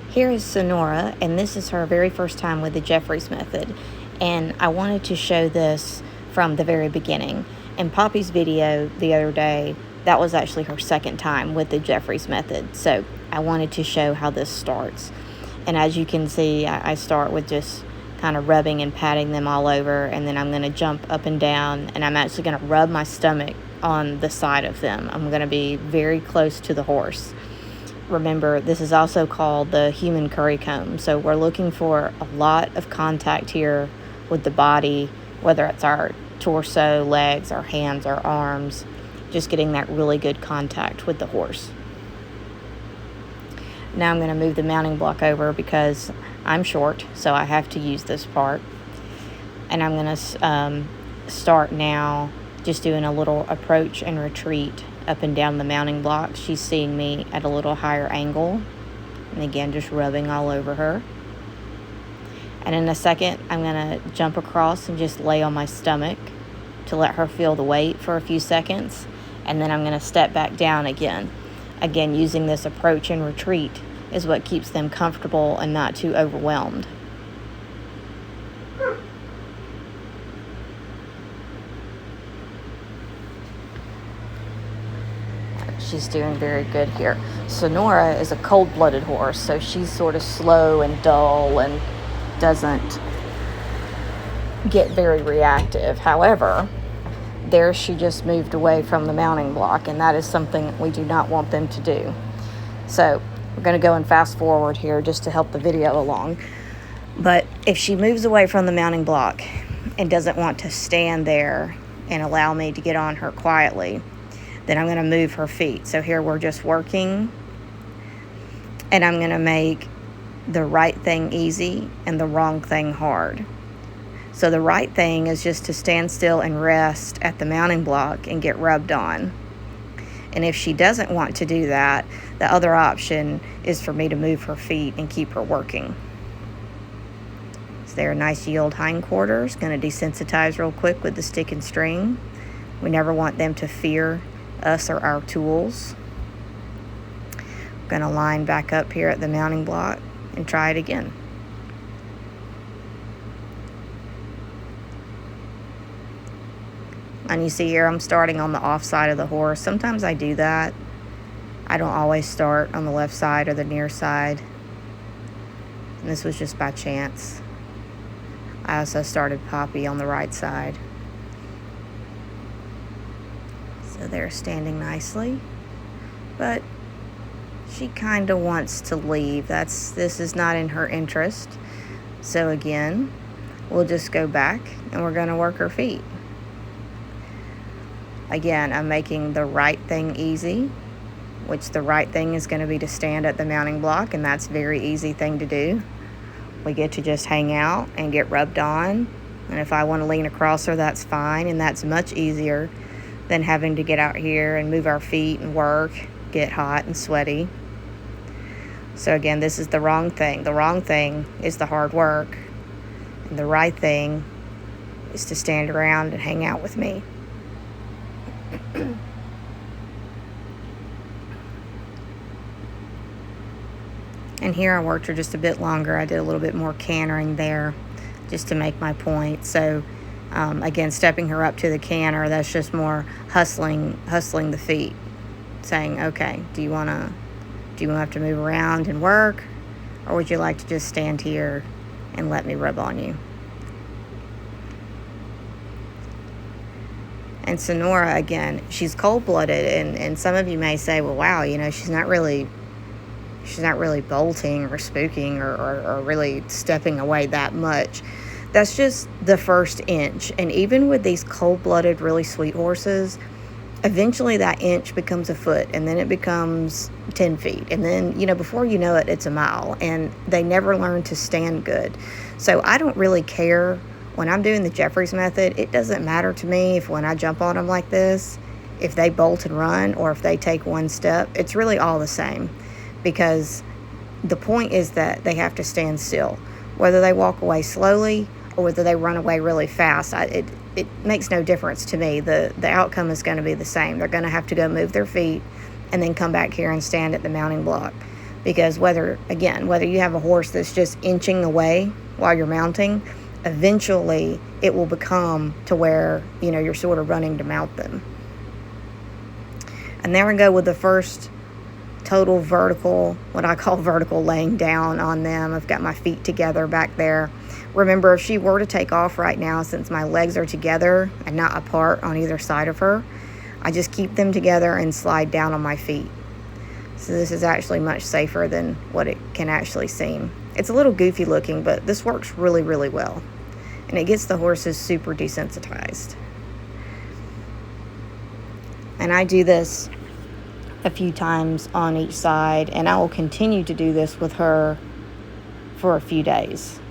Here is Sonora, and this is her very first time with the Jeffries method. And I wanted to show this from the very beginning. In Poppy's video the other day, that was actually her second time with the Jeffries method. So I wanted to show how this starts. And as you can see, I start with just kind of rubbing and patting them all over, and then I'm going to jump up and down, and I'm actually going to rub my stomach on the side of them. I'm going to be very close to the horse. Remember, this is also called the human curry comb. So we're looking for a lot of contact here with the body, whether it's our torso, legs, our hands, our arms, just getting that really good contact with the horse. Now I'm going to move the mounting block over because I'm short, so I have to use this part. And I'm going to start now just doing a little approach and retreat up and down the mounting block. She's seeing me at a little higher angle. And again, just rubbing all over her. And in a second, I'm going to jump across and just lay on my stomach to let her feel the weight for a few seconds. And then I'm going to step back down again. Again, using this approach and retreat is what keeps them comfortable and not too overwhelmed. She's doing very good here. Sonora is a cold-blooded horse, so she's sort of slow and dull and doesn't get very reactive. However, there she just moved away from the mounting block, and that is something we do not want them to do. So we're going to go and fast forward here just to help the video along. But if she moves away from the mounting block and doesn't want to stand there and allow me to get on her quietly, then I'm going to move her feet. So here we're just working, and I'm going to make the right thing easy and the wrong thing hard. So the right thing is just to stand still and rest at the mounting block and get rubbed on. And if she doesn't want to do that, the other option is for me to move her feet and keep her working. So they're nice yield hindquarters. Going to desensitize real quick with the stick and string. We never want them to fear us or our tools. I'm going to line back up here at the mounting block and try it again. And you see here I'm starting on the off side of the horse. Sometimes I do that. I don't always start on the left side or the near side. And this was just by chance. I also started Poppy on the right side. So they're standing nicely. But she kind of wants to leave. This is not in her interest. So again, we'll just go back and we're going to work her feet. Again, I'm making the right thing easy, which the right thing is going to be to stand at the mounting block, and that's a very easy thing to do. We get to just hang out and get rubbed on, and if I want to lean across her, that's fine, and that's much easier than having to get out here and move our feet and work, get hot and sweaty. So again, this is the wrong thing. The wrong thing is the hard work, and the right thing is to stand around and hang out with me. And here I worked her just a bit longer. I did a little bit more cantering there just to make my point. So again, stepping her up to the canter, that's just more hustling the feet, saying, okay, do you want to have to move around and work, or would you like to just stand here and let me rub on you? And Sonora, again, she's cold-blooded, and some of you may say, well, wow, she's not really bolting or spooking or really stepping away that much. That's just the first inch. And even with these cold-blooded, really sweet horses, eventually that inch becomes a foot, and then it becomes 10 feet. And then, before you know it, it's a mile. And they never learn to stand good. So I don't really care. When I'm doing the Jeffries method, it doesn't matter to me if when I jump on them like this, if they bolt and run or if they take one step. It's really all the same, because the point is that they have to stand still. Whether they walk away slowly or whether they run away really fast, it makes no difference to me. The outcome is going to be the same. They're going to have to go move their feet and then come back here and stand at the mounting block, Because whether you have a horse that's just inching the way while you're mounting, eventually it will become to where, you're sort of running to mount them. And there we go with the first total vertical, what I call vertical laying down on them. I've got my feet together back there. Remember, if she were to take off right now, since my legs are together and not apart on either side of her, I just keep them together and slide down on my feet. So this is actually much safer than what it can actually seem. It's a little goofy looking, but this works really, really well. And it gets the horses super desensitized. And I do this a few times on each side, and I will continue to do this with her for a few days.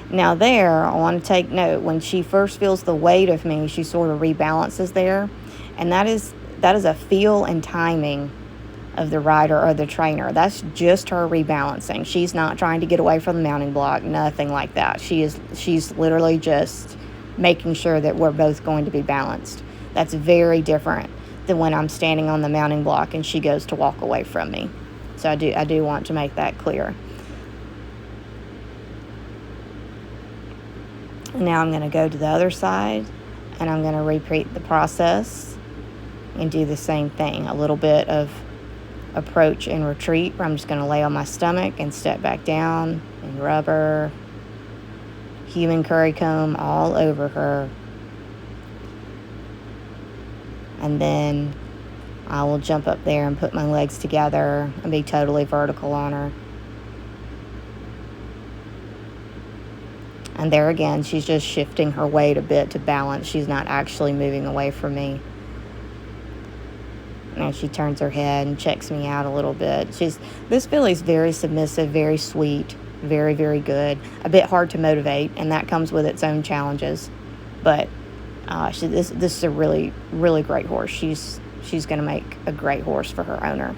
Now there, I want to take note, when she first feels the weight of me, she sort of rebalances there. And that is a feel and timing of the rider or the trainer. That's just her rebalancing. She's not trying to get away from the mounting block, nothing like that. She's literally just making sure that we're both going to be balanced. That's very different than when I'm standing on the mounting block and she goes to walk away from me. So I do want to make that clear. Now I'm going to go to the other side, and I'm going to repeat the process and do the same thing. A little bit of approach and retreat, where I'm just going to lay on my stomach and step back down and rub her, human curry comb all over her. And then I will jump up there and put my legs together and be totally vertical on her. And there again, she's just shifting her weight a bit to balance. She's not actually moving away from me. And she turns her head and checks me out a little bit. This filly's very submissive, very sweet, very, very good. A bit hard to motivate, and that comes with its own challenges. But this is a really, really great horse. She's going to make a great horse for her owner.